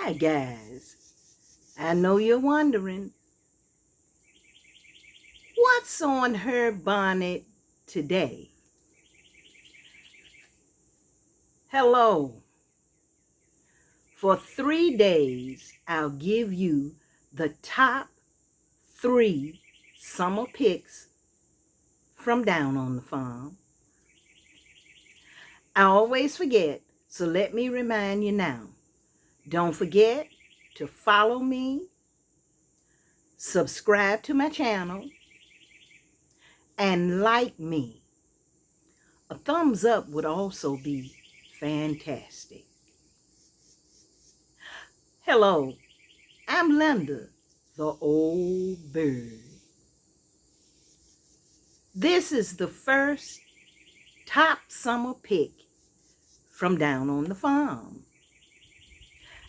Hi guys, I know you're wondering, what's on her bonnet today? Hello. For 3 days, I'll give you the top 3 summer picks from down on the farm. I always forget, so let me remind you now. Don't forget to follow me, subscribe to my channel, and like me. A thumbs up would also be fantastic. Hello, I'm Linda, the old bird. This is the first top summer pick from down on the farm.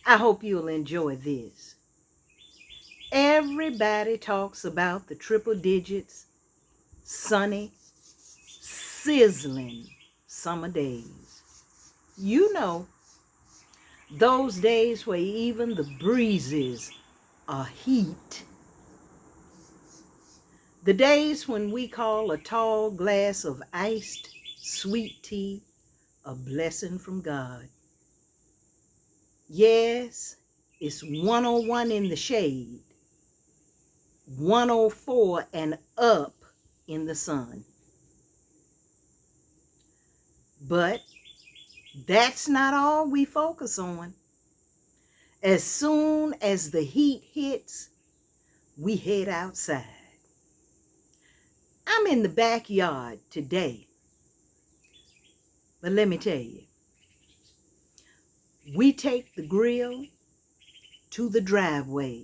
I hope you'll enjoy this. Everybody talks about the triple digits, sunny, sizzling summer days. You know, those days where even the breezes are heat. The days when we call a tall glass of iced sweet tea a blessing from God. Yes, it's 101 in the shade, 104 and up in the sun. But that's not all we focus on. As soon as the heat hits, we head outside. I'm in the backyard today, but let me tell you, we take the grill to the driveway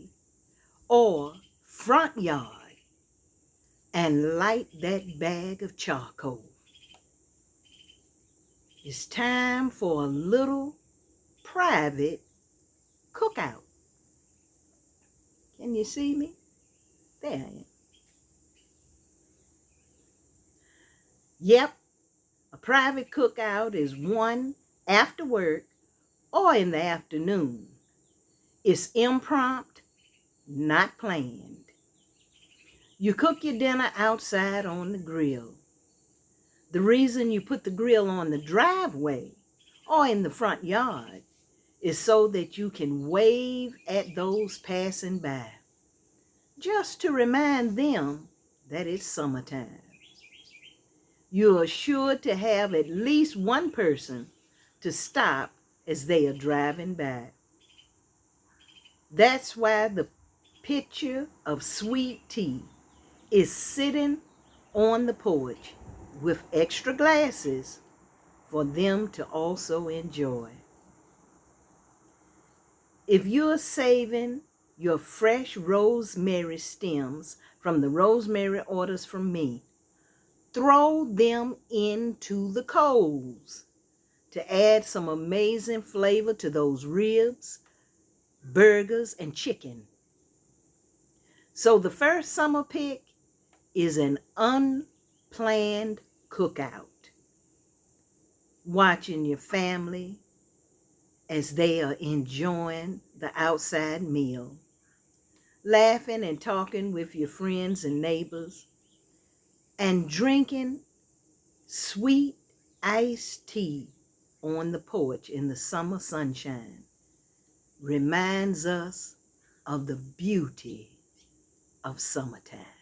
or front yard and light that bag of charcoal. It's time for a little private cookout. Can you see me? There I am. Yep, a private cookout is one after work or in the afternoon. It's impromptu, not planned. You cook your dinner outside on the grill. The reason you put the grill on the driveway or in the front yard is so that you can wave at those passing by, just to remind them that it's summertime. You are sure to have at least one person to stop as they are driving by. That's why the pitcher of sweet tea is sitting on the porch with extra glasses for them to also enjoy. If you're saving your fresh rosemary stems from the rosemary orders from me, throw them into the coals to add some amazing flavor to those ribs, burgers, and chicken. So the first summer pick is an unplanned cookout. Watching your family as they are enjoying the outside meal, laughing and talking with your friends and neighbors, and drinking sweet iced tea on the porch in the summer sunshine reminds us of the beauty of summertime.